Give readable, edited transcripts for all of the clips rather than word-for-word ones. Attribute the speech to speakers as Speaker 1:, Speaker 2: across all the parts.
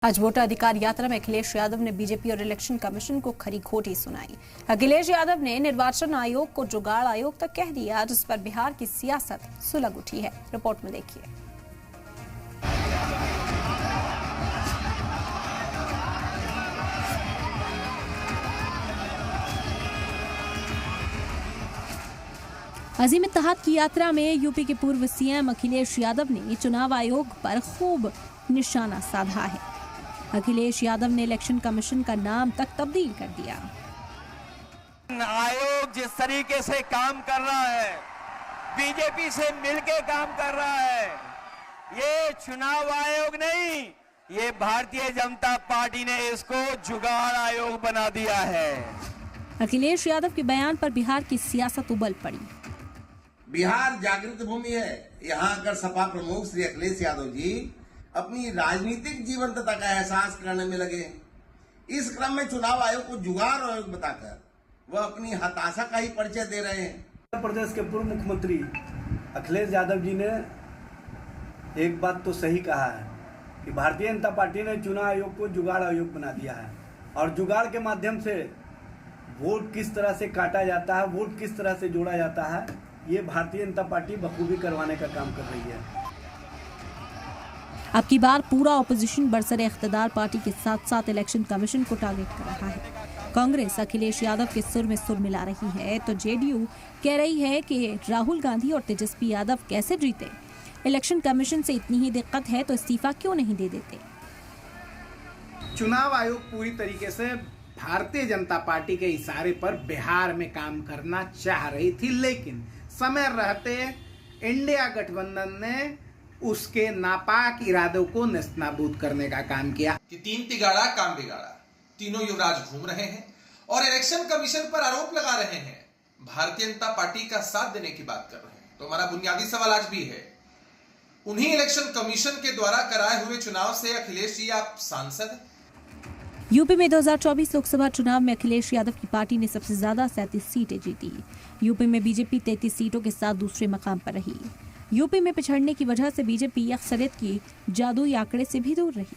Speaker 1: आज वोटर अधिकार यात्रा में अखिलेश यादव ने बीजेपी और इलेक्शन कमीशन को खरी खोटी सुनाई। अखिलेश यादव ने निर्वाचन आयोग को जुगाड़ आयोग तक कह दिया, जिस पर बिहार की सियासत सुलग उठी है। रिपोर्ट में देखिए। अजीम इत्तेहाद की यात्रा में यूपी के पूर्व सीएम अखिलेश यादव ने चुनाव आयोग पर खूब निशाना साधा है। अखिलेश यादव ने इलेक्शन कमीशन का नाम तक तब्दील कर दिया।
Speaker 2: आयोग जिस तरीके से काम कर रहा है, बीजेपी से मिलकर काम कर रहा है, ये चुनाव आयोग नहीं, ये भारतीय जनता पार्टी ने इसको जुगाड़ आयोग बना दिया है।
Speaker 1: अखिलेश यादव के बयान पर बिहार की सियासत उबल पड़ी।
Speaker 3: बिहार जागृत भूमि है। यहाँ अगर सपा प्रमुख श्री अखिलेश यादव जी अपनी राजनीतिक जीवंतता का एहसास करने में लगे, इस क्रम में चुनाव आयोग को जुगाड़ आयोग बताकर वह अपनी हताशा का ही परिचय दे रहे हैं।
Speaker 4: उत्तर प्रदेश के पूर्व मुख्यमंत्री अखिलेश यादव जी ने एक बात तो सही कहा है कि भारतीय जनता पार्टी ने चुनाव आयोग को जुगाड़ आयोग बना दिया है और जुगाड़ के माध्यम से वोट किस तरह से काटा जाता है, वोट किस तरह से जोड़ा जाता है, ये भारतीय जनता पार्टी बखूबी करवाने का काम कर रही है।
Speaker 1: अब की बार पूरा ऑपोजिशन बरसरे इख्तिदार पार्टी के साथ साथ इलेक्शन कमीशन को टारगेट कर रहा है। कांग्रेस अखिलेश यादव के सुर में सुर मिला रही है, तो जेडीयू कह रही है कि राहुल गांधी और तेजस्वी यादव कैसे जीते। इलेक्शन कमीशन से इतनी ही दिक्कत है तो इस्तीफा क्यों नहीं दे देते।
Speaker 5: चुनाव आयोग पूरी तरीके से भारतीय जनता पार्टी के इशारे पर बिहार में काम करना चाह रही थी, लेकिन समय रहते इंडिया गठबंधन ने उसके नापाक इरादों को नेस्तनाबूद करने का काम किया
Speaker 6: कि तीन तिगाड़ा काम बिगाड़ा, तीनों युवराज घूम रहे हैं और इलेक्शन कमीशन पर आरोप लगा रहे हैं, भारतीय जनता पार्टी का साथ देने की बात कर रहे हैं। तो हमारा बुनियादी सवाल आज भी है, उन्हीं इलेक्शन कमीशन के द्वारा कराए हुए चुनाव से अखिलेश जी आप सांसद हैं।
Speaker 1: यूपी में 2024 लोकसभा चुनाव में अखिलेश यादव की पार्टी ने सबसे ज्यादा 37 सीटें जीती। यूपी में बीजेपी 33 सीटों के साथ दूसरे मकाम पर रही। यूपी में पिछड़ने की वजह से बीजेपी अक्सरियत की जादुई आंकड़े से भी दूर रही।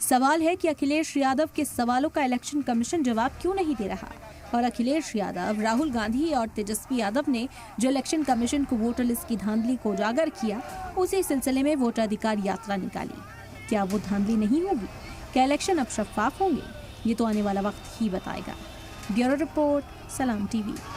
Speaker 1: सवाल है कि अखिलेश यादव के सवालों का इलेक्शन कमीशन जवाब क्यों नहीं दे रहा, और अखिलेश यादव, राहुल गांधी और तेजस्वी यादव ने जो इलेक्शन कमीशन को वोटर लिस्ट की धांधली को उजागर किया, उसी सिलसिले में वोटर अधिकार यात्रा निकाली। क्या वो धांधली नहीं होगी? क्या इलेक्शन अब शफाफ होंगे? ये तो आने वाला वक्त ही बताएगा। ब्यूरो रिपोर्ट, सलाम टीवी।